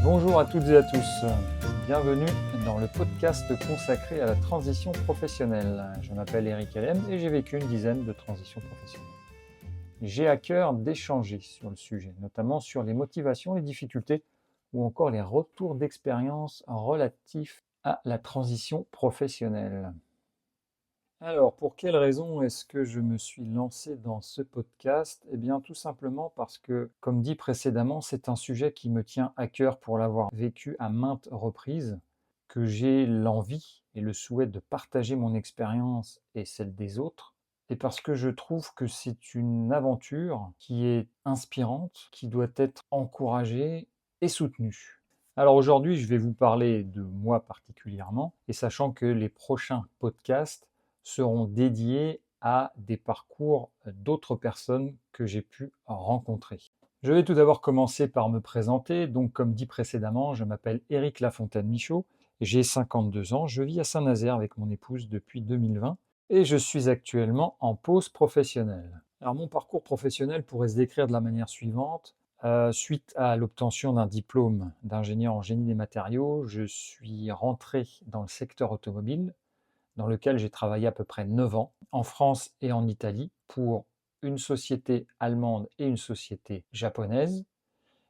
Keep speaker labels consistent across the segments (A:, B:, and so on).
A: Bonjour à toutes et à tous, bienvenue dans le podcast consacré à la transition professionnelle. Je m'appelle Eric Alem et j'ai vécu une dizaine de transitions professionnelles. J'ai à cœur d'échanger sur le sujet, notamment sur les motivations, les difficultés ou encore les retours d'expérience relatifs à la transition professionnelle. Alors, pour quelles raisons est-ce que je me suis lancé dans ce podcast? Eh bien, tout simplement parce que, comme dit précédemment, c'est un sujet qui me tient à cœur pour l'avoir vécu à maintes reprises, que j'ai l'envie et le souhait de partager mon expérience et celle des autres, et parce que je trouve que c'est une aventure qui est inspirante, qui doit être encouragée et soutenue. Alors aujourd'hui, je vais vous parler de moi particulièrement, et sachant que les prochains podcasts seront dédiés à des parcours d'autres personnes que j'ai pu rencontrer. Je vais tout d'abord commencer par me présenter. Donc, comme dit précédemment, je m'appelle Éric Lafontaine-Michaud, j'ai 52 ans, je vis à Saint-Nazaire avec mon épouse depuis 2020 et je suis actuellement en pause professionnelle. Alors, mon parcours professionnel pourrait se décrire de la manière suivante. Suite à l'obtention d'un diplôme d'ingénieur en génie des matériaux, je suis rentré dans le secteur automobile dans lequel j'ai travaillé à peu près 9 ans, en France et en Italie, pour une société allemande et une société japonaise.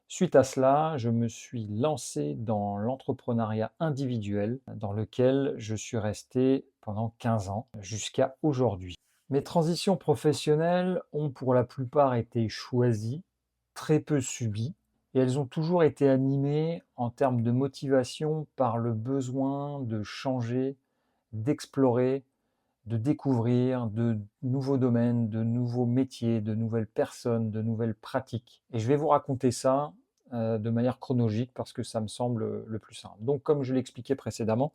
A: Suite à cela, je me suis lancé dans l'entrepreneuriat individuel, dans lequel je suis resté pendant 15 ans, jusqu'à aujourd'hui. Mes transitions professionnelles ont pour la plupart été choisies, très peu subies, et elles ont toujours été animées en termes de motivation par le besoin de changer, d'explorer, de découvrir de nouveaux domaines, de nouveaux métiers, de nouvelles personnes, de nouvelles pratiques. Et je vais vous raconter ça de manière chronologique parce que ça me semble le plus simple. Donc, comme je l'expliquais précédemment,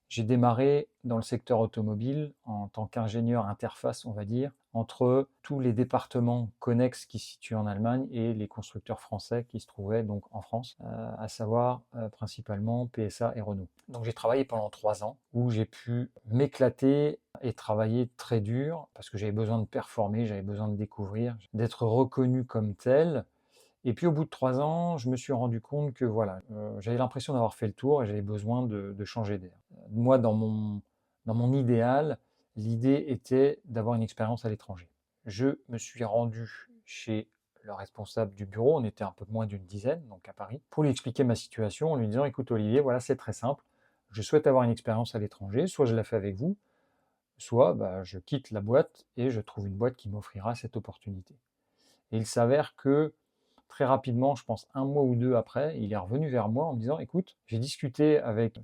A: j'ai démarré dans le secteur automobile en tant qu'ingénieur interface, on va dire, entre tous les départements connexes qui se situent en Allemagne et les constructeurs français qui se trouvaient donc en France, à savoir principalement PSA et Renault. Donc j'ai travaillé pendant 3 ans où j'ai pu m'éclater et travailler très dur parce que j'avais besoin de performer, j'avais besoin de découvrir, d'être reconnu comme tel. Et puis au bout de 3 ans, je me suis rendu compte que voilà, j'avais l'impression d'avoir fait le tour et j'avais besoin de changer d'air. Moi, dans mon idéal, l'idée était d'avoir une expérience à l'étranger. Je me suis rendu chez le responsable du bureau, on était un peu moins d'une dizaine, donc à Paris, pour lui expliquer ma situation en lui disant, écoute Olivier, voilà, c'est très simple, je souhaite avoir une expérience à l'étranger, soit je la fais avec vous, soit bah, je quitte la boîte et je trouve une boîte qui m'offrira cette opportunité. Et il s'avère que très rapidement, je pense un mois ou deux après, il est revenu vers moi en me disant, écoute, j'ai discuté avec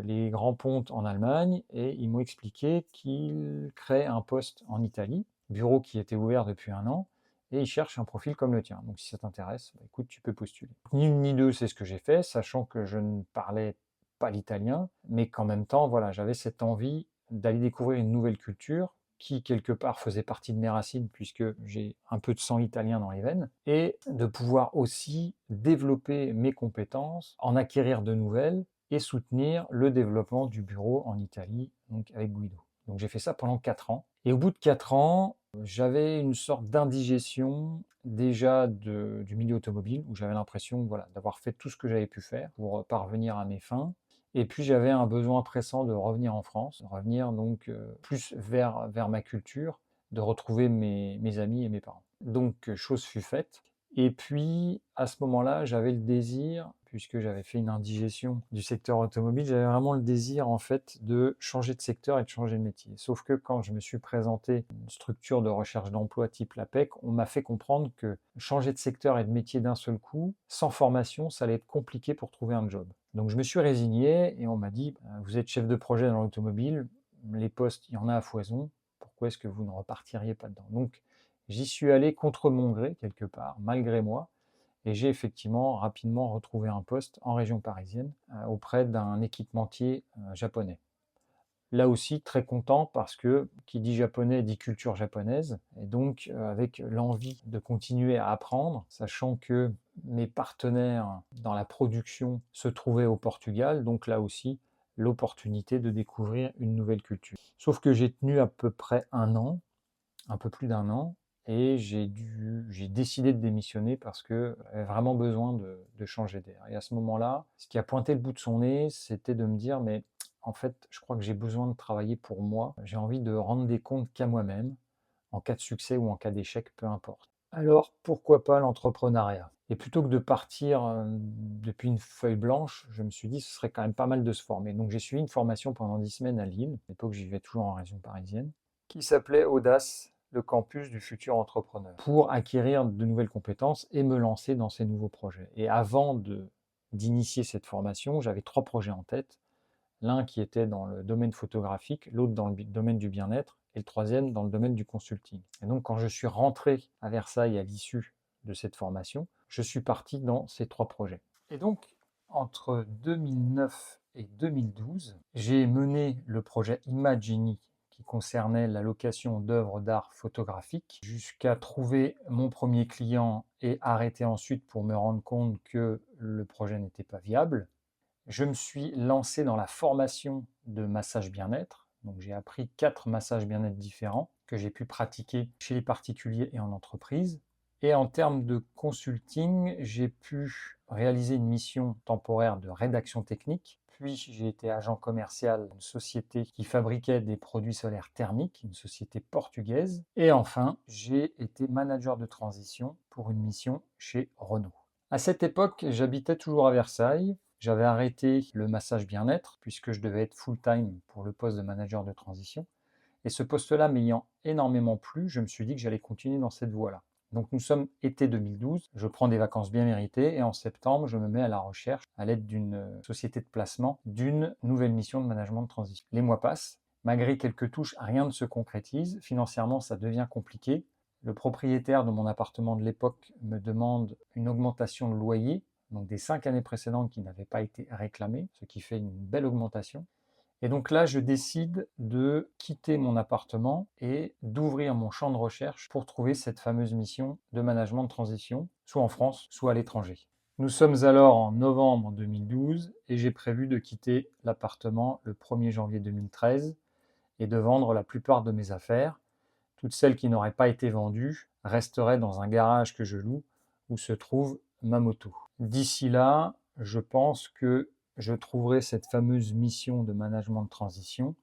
A: les grands pontes en Allemagne et ils m'ont expliqué qu'ils créent un poste en Italie, bureau qui était ouvert depuis un an, et ils cherchent un profil comme le tien. Donc si ça t'intéresse, bah, écoute, tu peux postuler. Ni une ni deux, c'est ce que j'ai fait, sachant que je ne parlais pas l'italien, mais qu'en même temps, voilà, j'avais cette envie d'aller découvrir une nouvelle culture qui quelque part faisait partie de mes racines puisque j'ai un peu de sang italien dans les veines, et de pouvoir aussi développer mes compétences, en acquérir de nouvelles et soutenir le développement du bureau en Italie, donc avec Guido. Donc j'ai fait ça pendant 4 ans. Et au bout de 4 ans, j'avais une sorte d'indigestion déjà du milieu automobile, où j'avais l'impression voilà, d'avoir fait tout ce que j'avais pu faire pour parvenir à mes fins. Et puis j'avais un besoin pressant de revenir en France, de revenir donc plus vers ma culture, de retrouver mes amis et mes parents. Donc chose fut faite. Et puis à ce moment-là, j'avais le désir, puisque j'avais fait une indigestion du secteur automobile, j'avais vraiment le désir en fait de changer de secteur et de changer de métier. Sauf que quand je me suis présenté une structure de recherche d'emploi type l'APEC, on m'a fait comprendre que changer de secteur et de métier d'un seul coup, sans formation, ça allait être compliqué pour trouver un job. Donc je me suis résigné et on m'a dit, vous êtes chef de projet dans l'automobile, les postes, il y en a à foison, pourquoi est-ce que vous ne repartiriez pas dedans? Donc j'y suis allé contre mon gré quelque part, malgré moi, et j'ai effectivement rapidement retrouvé un poste en région parisienne auprès d'un équipementier japonais. Là aussi, très content parce que qui dit japonais dit culture japonaise, et donc avec l'envie de continuer à apprendre, sachant que mes partenaires dans la production se trouvaient au Portugal, donc là aussi, l'opportunité de découvrir une nouvelle culture. Sauf que j'ai tenu à peu près un an, un peu plus d'un an, et j'ai décidé de démissionner parce que j'avais vraiment besoin de changer d'air. Et à ce moment-là, ce qui a pointé le bout de son nez, c'était de me dire, mais en fait, je crois que j'ai besoin de travailler pour moi. J'ai envie de rendre des comptes qu'à moi-même, en cas de succès ou en cas d'échec, peu importe. Alors, pourquoi pas l'entrepreneuriat? Et plutôt que de partir depuis une feuille blanche, je me suis dit, ce serait quand même pas mal de se former. Donc, j'ai suivi une formation pendant 10 semaines à Lille. À l'époque, j'y vivais toujours en région parisienne, qui s'appelait Audace, le campus du futur entrepreneur, pour acquérir de nouvelles compétences et me lancer dans ces nouveaux projets. Et avant d'initier cette formation, j'avais 3 projets en tête. L'un qui était dans le domaine photographique, l'autre dans le domaine du bien-être et le troisième dans le domaine du consulting. Et donc quand je suis rentré à Versailles à l'issue de cette formation, je suis parti dans ces 3 projets. Et donc entre 2009 et 2012, j'ai mené le projet Imagini qui concernait la location d'œuvres d'art photographiques jusqu'à trouver mon premier client et arrêter ensuite pour me rendre compte que le projet n'était pas viable. Je me suis lancé dans la formation de massage bien-être. Donc j'ai appris 4 massages bien-être différents que j'ai pu pratiquer chez les particuliers et en entreprise. Et en termes de consulting, j'ai pu réaliser une mission temporaire de rédaction technique. Puis j'ai été agent commercial d'une société qui fabriquait des produits solaires thermiques, une société portugaise. Et enfin, j'ai été manager de transition pour une mission chez Renault. À cette époque, j'habitais toujours à Versailles. J'avais arrêté le massage bien-être puisque je devais être full-time pour le poste de manager de transition. Et ce poste-là m'ayant énormément plu, je me suis dit que j'allais continuer dans cette voie-là. Donc nous sommes été 2012, je prends des vacances bien méritées et en septembre, je me mets à la recherche, à l'aide d'une société de placement, d'une nouvelle mission de management de transition. Les mois passent, malgré quelques touches, rien ne se concrétise. Financièrement, ça devient compliqué. Le propriétaire de mon appartement de l'époque me demande une augmentation de loyer, donc des 5 années précédentes qui n'avaient pas été réclamées, ce qui fait une belle augmentation. Et donc là, je décide de quitter mon appartement et d'ouvrir mon champ de recherche pour trouver cette fameuse mission de management de transition, soit en France, soit à l'étranger. Nous sommes alors en novembre 2012 et j'ai prévu de quitter l'appartement le 1er janvier 2013 et de vendre la plupart de mes affaires. Toutes celles qui n'auraient pas été vendues resteraient dans un garage que je loue où se trouve ma moto. D'ici là, je pense que je trouverai cette fameuse mission de management de transition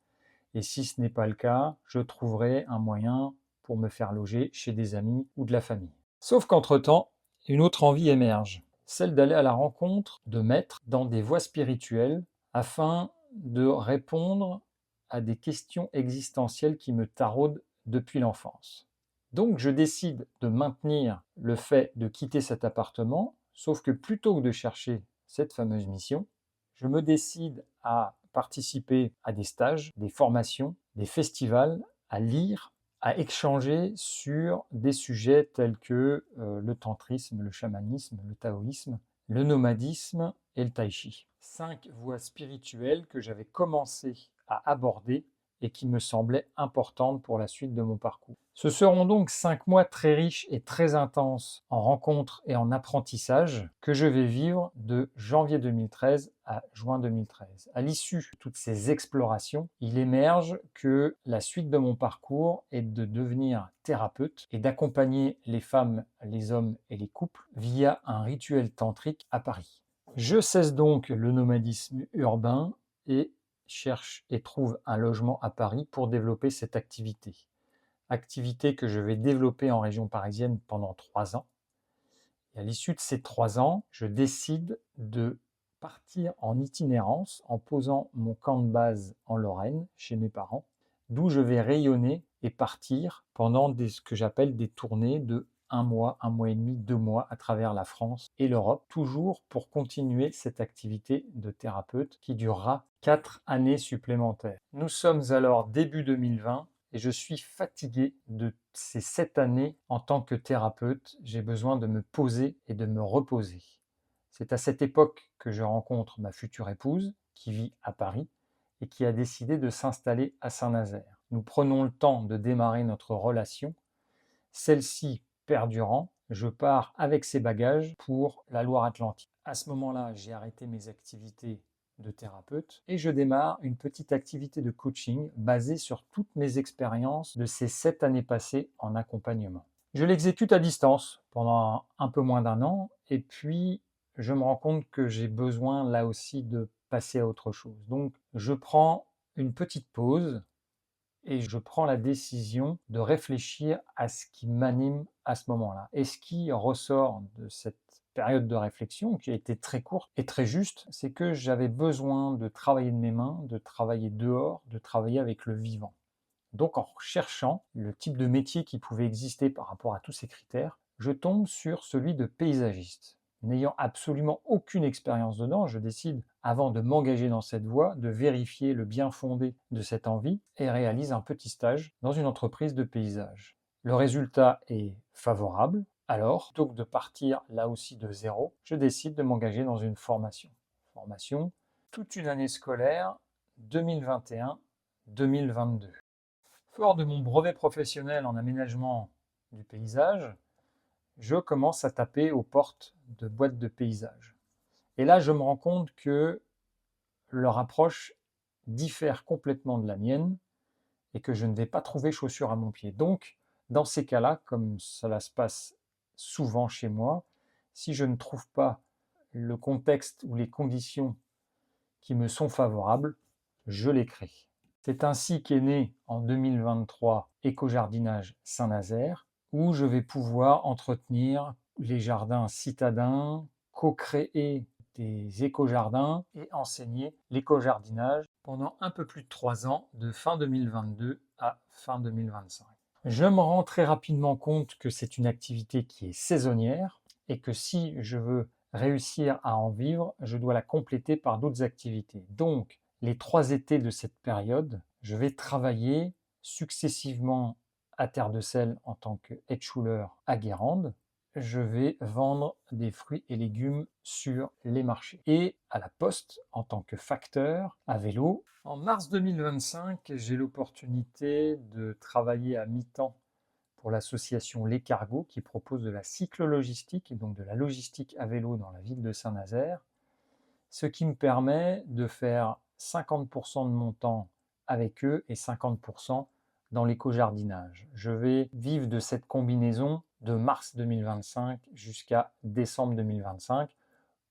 A: et si ce n'est pas le cas, je trouverai un moyen pour me faire loger chez des amis ou de la famille. Sauf qu'entre-temps, une autre envie émerge, celle d'aller à la rencontre de maîtres dans des voies spirituelles afin de répondre à des questions existentielles qui me taraudent depuis l'enfance. Donc je décide de maintenir le fait de quitter cet appartement, sauf que plutôt que de chercher cette fameuse mission, je me décide à participer à des stages, des formations, des festivals, à lire, à échanger sur des sujets tels que le tantrisme, le chamanisme, le taoïsme, le nomadisme et le tai chi. 5 voies spirituelles que j'avais commencé à aborder et qui me semblaient importantes pour la suite de mon parcours. Ce seront donc 5 mois très riches et très intenses en rencontres et en apprentissage que je vais vivre de janvier 2013 à juin 2013. À l'issue de toutes ces explorations, il émerge que la suite de mon parcours est de devenir thérapeute et d'accompagner les femmes, les hommes et les couples via un rituel tantrique à Paris. Je cesse donc le nomadisme urbain et cherche et trouve un logement à Paris pour développer cette activité. Activité que je vais développer en région parisienne pendant 3 ans. Et à l'issue de ces 3 ans, je décide de partir en itinérance en posant mon camp de base en Lorraine, chez mes parents, d'où je vais rayonner et partir pendant ce que j'appelle des tournées de 1 mois et demi, 2 mois à travers la France et l'Europe, toujours pour continuer cette activité de thérapeute qui durera 4 années supplémentaires. Nous sommes alors début 2020 et je suis fatigué de ces 7 années en tant que thérapeute. J'ai besoin de me poser et de me reposer. C'est à cette époque que je rencontre ma future épouse qui vit à Paris et qui a décidé de s'installer à Saint-Nazaire. Nous prenons le temps de démarrer notre relation. Celle-ci perdurant, je pars avec ses bagages pour la Loire-Atlantique. À ce moment-là, j'ai arrêté mes activités de thérapeute et je démarre une petite activité de coaching basée sur toutes mes expériences de ces 7 années passées en accompagnement. Je l'exécute à distance pendant un peu moins d'un an et puis je me rends compte que j'ai besoin là aussi de passer à autre chose. Donc je prends une petite pause et je prends la décision de réfléchir à ce qui m'anime à ce moment-là. Et ce qui ressort de cette période de réflexion, qui a été très courte et très juste, c'est que j'avais besoin de travailler de mes mains, de travailler dehors, de travailler avec le vivant. Donc en cherchant le type de métier qui pouvait exister par rapport à tous ces critères, je tombe sur celui de paysagiste. N'ayant absolument aucune expérience dedans, je décide, avant de m'engager dans cette voie, de vérifier le bien fondé de cette envie et réalise un petit stage dans une entreprise de paysage. Le résultat est favorable, alors, plutôt que de partir là aussi de zéro, je décide de m'engager dans une formation. Formation, toute une année scolaire 2021-2022. Fort de mon brevet professionnel en aménagement du paysage, je commence à taper aux portes de boîtes de paysage. Et là, je me rends compte que leur approche diffère complètement de la mienne et que je ne vais pas trouver chaussure à mon pied. Donc, dans ces cas-là, comme cela se passe souvent chez moi, si je ne trouve pas le contexte ou les conditions qui me sont favorables, je les crée. C'est ainsi qu'est né en 2023 Éco-Jardinage Saint-Nazaire, où je vais pouvoir entretenir les jardins citadins, co-créer des éco-jardins et enseigner l'éco-jardinage pendant un peu plus de 3 ans, de fin 2022 à fin 2025. Je me rends très rapidement compte que c'est une activité qui est saisonnière et que si je veux réussir à en vivre, je dois la compléter par d'autres activités. Donc, les 3 étés de cette période, je vais travailler successivement à Terre de Sel en tant que head à Guérande. Je vais vendre des fruits et légumes sur les marchés. Et à la Poste en tant que facteur à vélo. En mars 2025, j'ai l'opportunité de travailler à mi-temps pour l'association Les Cargos qui propose de la cyclo-logistique et donc de la logistique à vélo dans la ville de Saint-Nazaire, ce qui me permet de faire 50% de mon temps avec eux et 50% dans l'éco-jardinage. Je vais vivre de cette combinaison de mars 2025 jusqu'à décembre 2025,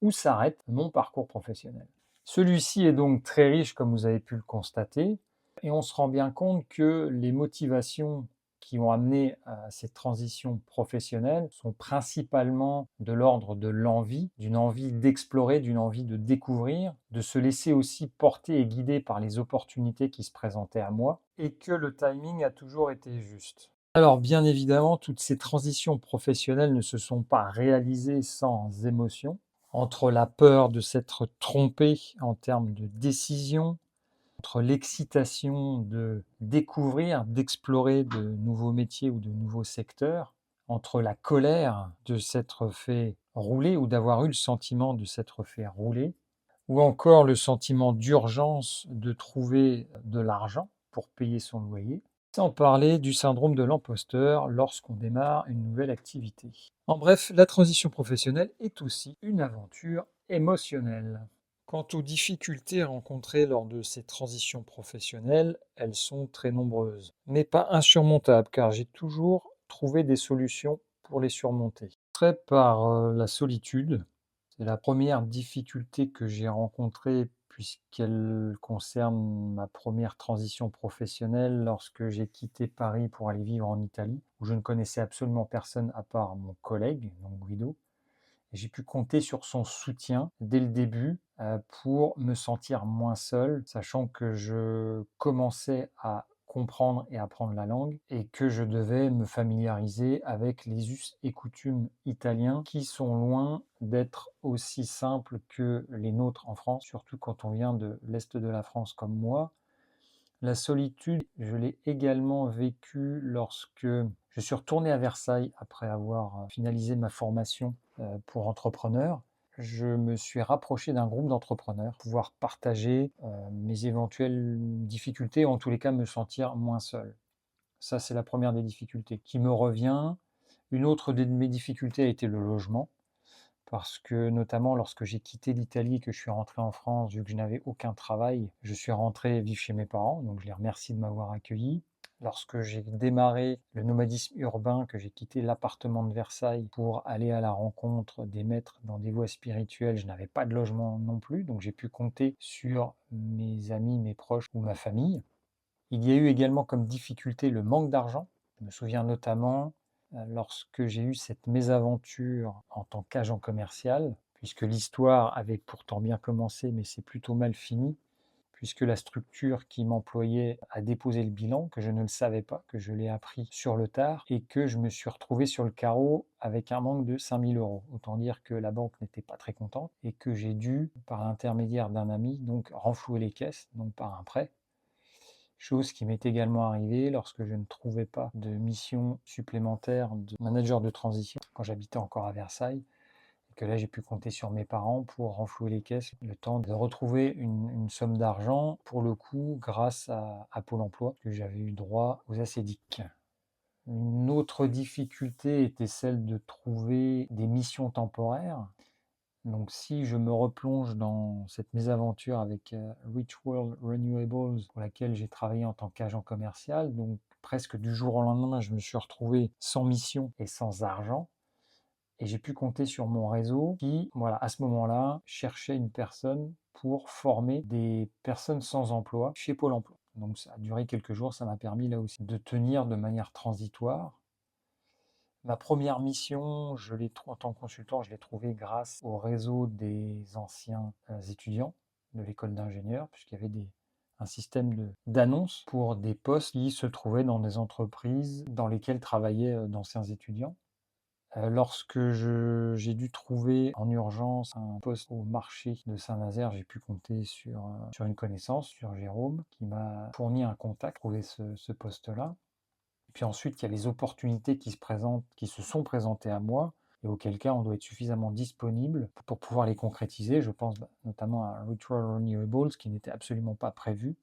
A: où s'arrête mon parcours professionnel. Celui-ci est donc très riche, comme vous avez pu le constater, et on se rend bien compte que les motivations qui ont amené à cette transition professionnelle sont principalement de l'ordre de l'envie, d'une envie d'explorer, d'une envie de découvrir, de se laisser aussi porter et guider par les opportunités qui se présentaient à moi, et que le timing a toujours été juste. Alors bien évidemment, toutes ces transitions professionnelles ne se sont pas réalisées sans émotion. Entre la peur de s'être trompé en termes de décision, entre l'excitation de découvrir, d'explorer de nouveaux métiers ou de nouveaux secteurs, entre la colère de s'être fait rouler ou d'avoir eu le sentiment de s'être fait rouler, ou encore le sentiment d'urgence de trouver de l'argent pour payer son loyer, sans parler du syndrome de l'imposteur lorsqu'on démarre une nouvelle activité. En bref, la transition professionnelle est aussi une aventure émotionnelle. Quant aux difficultés rencontrées lors de ces transitions professionnelles, elles sont très nombreuses, mais pas insurmontables, car j'ai toujours trouvé des solutions pour les surmonter. Très par la solitude, c'est la première difficulté que j'ai rencontrée puisqu'elle concerne ma première transition professionnelle lorsque j'ai quitté Paris pour aller vivre en Italie, où je ne connaissais absolument personne à part mon collègue, donc Guido. J'ai pu compter sur son soutien dès le début pour me sentir moins seul, sachant que je commençais à comprendre et apprendre la langue et que je devais me familiariser avec les us et coutumes italiens qui sont loin d'être aussi simples que les nôtres en France, surtout quand on vient de l'Est de la France comme moi. La solitude, je l'ai également vécue lorsque je suis retourné à Versailles après avoir finalisé ma formation pour entrepreneur. Je me suis rapproché d'un groupe d'entrepreneurs pour pouvoir partager mes éventuelles difficultés, ou en tous les cas me sentir moins seul. Ça, c'est la première des difficultés qui me revient. Une autre de mes difficultés a été le logement, parce que notamment lorsque j'ai quitté l'Italie et que je suis rentré en France, vu que je n'avais aucun travail, je suis rentré vivre chez mes parents, donc je les remercie de m'avoir accueilli. Lorsque j'ai démarré le nomadisme urbain, que j'ai quitté l'appartement de Versailles pour aller à la rencontre des maîtres dans des voies spirituelles, je n'avais pas de logement non plus, donc j'ai pu compter sur mes amis, mes proches ou ma famille. Il y a eu également comme difficulté le manque d'argent. Je me souviens notamment lorsque j'ai eu cette mésaventure en tant qu'agent commercial, puisque l'histoire avait pourtant bien commencé, mais c'est plutôt mal fini, puisque la structure qui m'employait a déposé le bilan, que je ne le savais pas, que je l'ai appris sur le tard, et que je me suis retrouvé sur le carreau avec un manque de 5 000 euros. Autant dire que la banque n'était pas très contente, et que j'ai dû, par l'intermédiaire d'un ami, donc renflouer les caisses, donc par un prêt. Chose qui m'est également arrivée lorsque je ne trouvais pas de mission supplémentaire de manager de transition, quand j'habitais encore à Versailles, et que là j'ai pu compter sur mes parents pour renflouer les caisses, le temps de retrouver une somme d'argent, pour le coup grâce à Pôle emploi, que j'avais eu droit aux ACEDIC. Une autre difficulté était celle de trouver des missions temporaires. Donc si je me replonge dans cette mésaventure avec Rich World Renewables, pour laquelle j'ai travaillé en tant qu'agent commercial, donc presque du jour au lendemain, je me suis retrouvé sans mission et sans argent. Et j'ai pu compter sur mon réseau qui, voilà, à ce moment-là, cherchait une personne pour former des personnes sans emploi chez Pôle emploi. Donc ça a duré quelques jours, ça m'a permis là aussi de tenir de manière transitoire. Ma première mission, en tant que consultant, je l'ai trouvée grâce au réseau des anciens étudiants de l'école d'ingénieurs, puisqu'il y avait un système d'annonces pour des postes qui se trouvaient dans des entreprises dans lesquelles travaillaient d'anciens étudiants. Lorsque j'ai dû trouver en urgence un poste au marché de Saint-Nazaire, j'ai pu compter sur une connaissance, sur Jérôme, qui m'a fourni un contact pour trouver ce poste-là. Puis ensuite, il y a les opportunités qui se sont présentées à moi, et auquel cas on doit être suffisamment disponible pour pouvoir les concrétiser. Je pense notamment à Ritual Renewables, qui n'était absolument pas prévu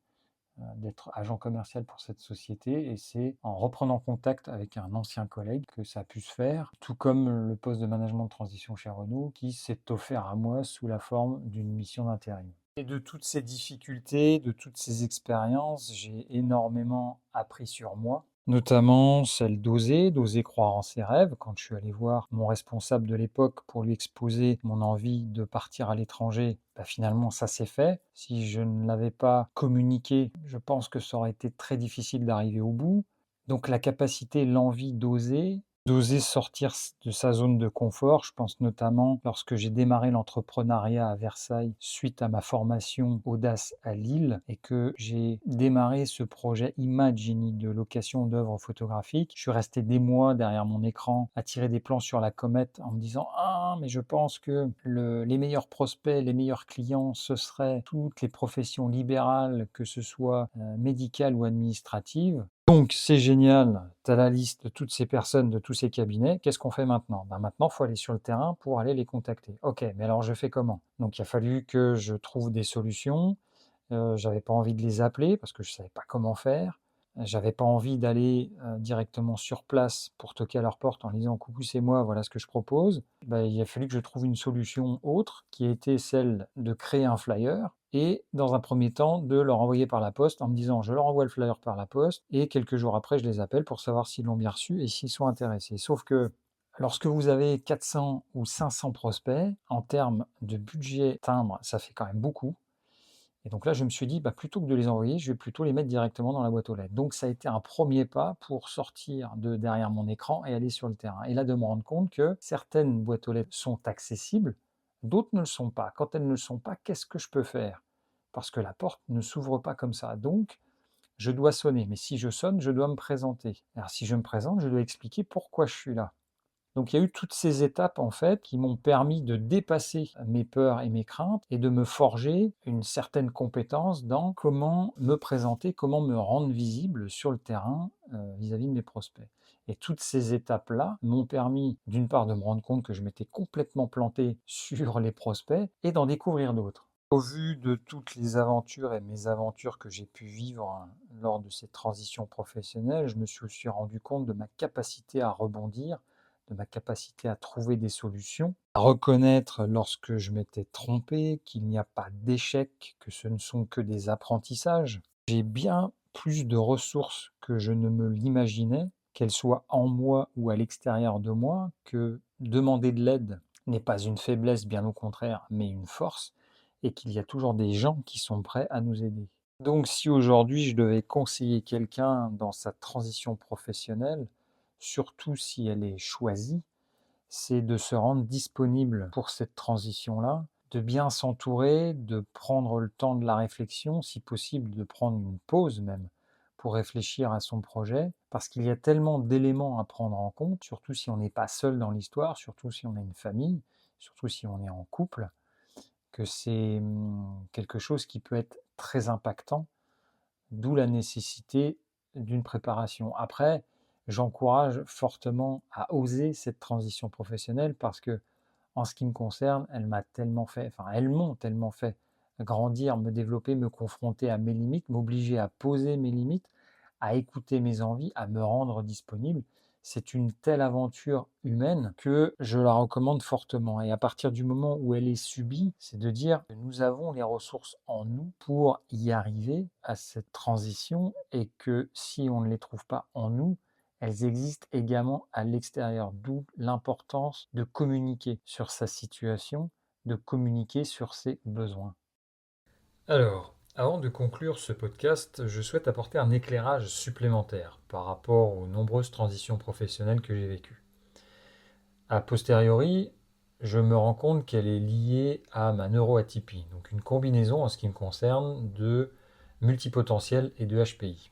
A: d'être agent commercial pour cette société, et c'est en reprenant contact avec un ancien collègue que ça a pu se faire, tout comme le poste de management de transition chez Renault qui s'est offert à moi sous la forme d'une mission d'intérim. Et de toutes ces difficultés, de toutes ces expériences, j'ai énormément appris sur moi, notamment celle d'oser croire en ses rêves. Quand je suis allé voir mon responsable de l'époque pour lui exposer mon envie de partir à l'étranger, finalement ça s'est fait. Si je ne l'avais pas communiqué, je pense que ça aurait été très difficile d'arriver au bout. Donc la capacité, l'envie d'oser sortir de sa zone de confort. Je pense notamment lorsque j'ai démarré l'entrepreneuriat à Versailles suite à ma formation Audace à Lille, et que j'ai démarré ce projet Imagini de location d'œuvres photographiques. Je suis resté des mois derrière mon écran à tirer des plans sur la comète en me disant « Ah, mais je pense que les meilleurs prospects, les meilleurs clients, ce seraient toutes les professions libérales, que ce soit médicales ou administratives. » Donc c'est génial, tu as la liste de toutes ces personnes, de tous ces cabinets. Qu'est-ce qu'on fait maintenant? Maintenant, il faut aller sur le terrain pour aller les contacter. Ok, mais alors je fais comment? Donc il a fallu que je trouve des solutions. J'avais pas envie de les appeler parce que je savais pas comment faire. J'avais pas envie d'aller directement sur place pour toquer à leur porte en disant coucou, c'est moi, voilà ce que je propose. Il a fallu que je trouve une solution autre, qui était celle de créer un flyer, et dans un premier temps de leur envoyer par la poste en me disant je leur envoie le flyer par la poste et quelques jours après je les appelle pour savoir s'ils l'ont bien reçu et s'ils sont intéressés. Sauf que lorsque vous avez 400 ou 500 prospects, en termes de budget timbre, ça fait quand même beaucoup. Et donc là, je me suis dit, plutôt que de les envoyer, je vais plutôt les mettre directement dans la boîte aux lettres. Donc ça a été un premier pas pour sortir de derrière mon écran et aller sur le terrain. Et là, de me rendre compte que certaines boîtes aux lettres sont accessibles, d'autres ne le sont pas. Quand elles ne le sont pas, qu'est-ce que je peux faire? Parce que la porte ne s'ouvre pas comme ça. Donc, je dois sonner. Mais si je sonne, je dois me présenter. Alors si je me présente, je dois expliquer pourquoi je suis là. Donc il y a eu toutes ces étapes en fait qui m'ont permis de dépasser mes peurs et mes craintes et de me forger une certaine compétence dans comment me présenter, comment me rendre visible sur le terrain vis-à-vis de mes prospects. Et toutes ces étapes-là m'ont permis d'une part de me rendre compte que je m'étais complètement planté sur les prospects et d'en découvrir d'autres. Au vu de toutes les aventures et mésaventures que j'ai pu vivre lors de cette transition professionnelle, je me suis aussi rendu compte de ma capacité à rebondir, de ma capacité à trouver des solutions, à reconnaître lorsque je m'étais trompé, qu'il n'y a pas d'échec, que ce ne sont que des apprentissages. J'ai bien plus de ressources que je ne me l'imaginais, qu'elles soient en moi ou à l'extérieur de moi, que demander de l'aide n'est pas une faiblesse, bien au contraire, mais une force, et qu'il y a toujours des gens qui sont prêts à nous aider. Donc si aujourd'hui je devais conseiller quelqu'un dans sa transition professionnelle, surtout si elle est choisie, c'est de se rendre disponible pour cette transition-là, de bien s'entourer, de prendre le temps de la réflexion, si possible de prendre une pause même pour réfléchir à son projet, parce qu'il y a tellement d'éléments à prendre en compte, surtout si on n'est pas seul dans l'histoire, surtout si on a une famille, surtout si on est en couple, que c'est quelque chose qui peut être très impactant, d'où la nécessité d'une préparation. Après, j'encourage fortement à oser cette transition professionnelle parce que, en ce qui me concerne, elles m'ont tellement fait grandir, me développer, me confronter à mes limites, m'obliger à poser mes limites, à écouter mes envies, à me rendre disponible. C'est une telle aventure humaine que je la recommande fortement. Et à partir du moment où elle est subie, c'est de dire que nous avons les ressources en nous pour y arriver à cette transition et que si on ne les trouve pas en nous, elles existent également à l'extérieur, d'où l'importance de communiquer sur sa situation, de communiquer sur ses besoins. Alors, avant de conclure ce podcast, je souhaite apporter un éclairage supplémentaire par rapport aux nombreuses transitions professionnelles que j'ai vécues. A posteriori, je me rends compte qu'elle est liée à ma neuroatypie, donc une combinaison en ce qui me concerne de multipotentiel et de HPI.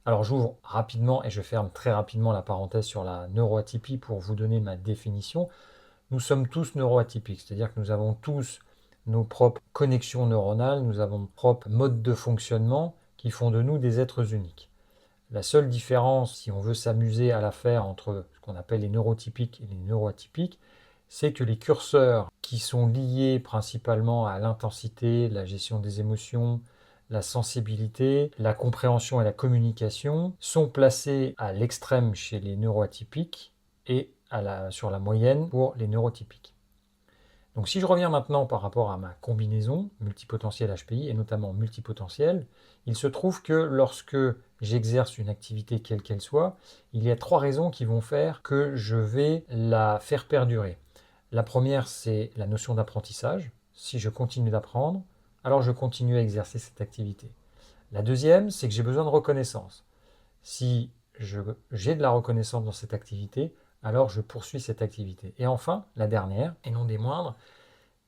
A: Alors j'ouvre rapidement et je ferme très rapidement la parenthèse sur la neuroatypie pour vous donner ma définition. Nous sommes tous neuroatypiques, c'est-à-dire que nous avons tous nos propres connexions neuronales, nous avons nos propres modes de fonctionnement qui font de nous des êtres uniques. La seule différence, si on veut s'amuser à la faire entre ce qu'on appelle les neurotypiques et les neuroatypiques, c'est que les curseurs qui sont liés principalement à l'intensité, la gestion des émotions, la sensibilité, la compréhension et la communication sont placés à l'extrême chez les neuroatypiques et sur la moyenne pour les neurotypiques. Donc si je reviens maintenant par rapport à ma combinaison multipotentiel HPI et notamment multipotentiel, il se trouve que lorsque j'exerce une activité quelle qu'elle soit, il y a 3 raisons qui vont faire que je vais la faire perdurer. La première, c'est la notion d'apprentissage. Si je continue d'apprendre, alors je continue à exercer cette activité. La deuxième, c'est que j'ai besoin de reconnaissance. Si j'ai de la reconnaissance dans cette activité, alors je poursuis cette activité. Et enfin, la dernière, et non des moindres,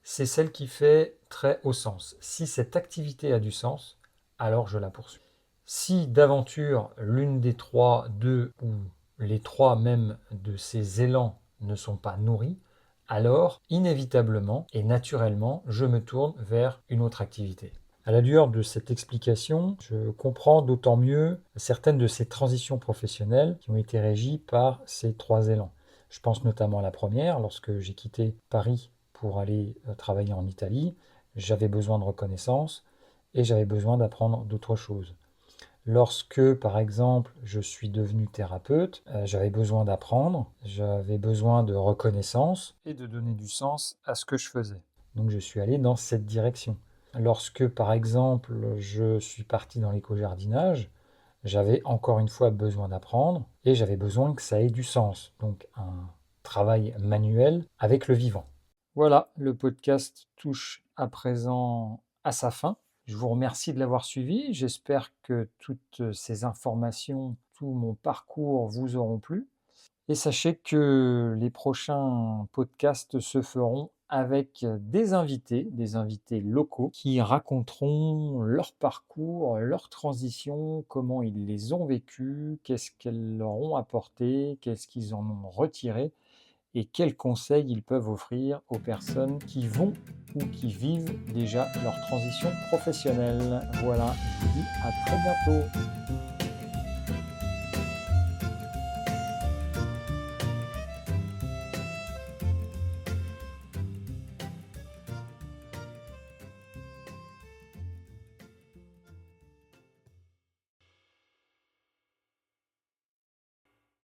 A: c'est celle qui fait très au sens. Si cette activité a du sens, alors je la poursuis. Si d'aventure l'une des 3, 2 ou les 3 même de ces élans ne sont pas nourris, alors inévitablement et naturellement, je me tourne vers une autre activité. À la lueur de cette explication, je comprends d'autant mieux certaines de ces transitions professionnelles qui ont été régies par ces 3 élans. Je pense notamment à la première, lorsque j'ai quitté Paris pour aller travailler en Italie, j'avais besoin de reconnaissance et j'avais besoin d'apprendre d'autres choses. Lorsque, par exemple, je suis devenu thérapeute, j'avais besoin d'apprendre, j'avais besoin de reconnaissance et de donner du sens à ce que je faisais. Donc je suis allé dans cette direction. Lorsque, par exemple, je suis parti dans l'éco-jardinage, j'avais encore une fois besoin d'apprendre et j'avais besoin que ça ait du sens. Donc un travail manuel avec le vivant. Voilà, le podcast touche à présent à sa fin. Je vous remercie de l'avoir suivi. J'espère que toutes ces informations, tout mon parcours vous auront plu. Et sachez que les prochains podcasts se feront avec des invités locaux qui raconteront leur parcours, leur transition, comment ils les ont vécus, qu'est-ce qu'elles leur ont apporté, qu'est-ce qu'ils en ont retiré et quels conseils ils peuvent offrir aux personnes qui vont ou qui vivent déjà leur transition professionnelle. Voilà, je vous dis à très bientôt.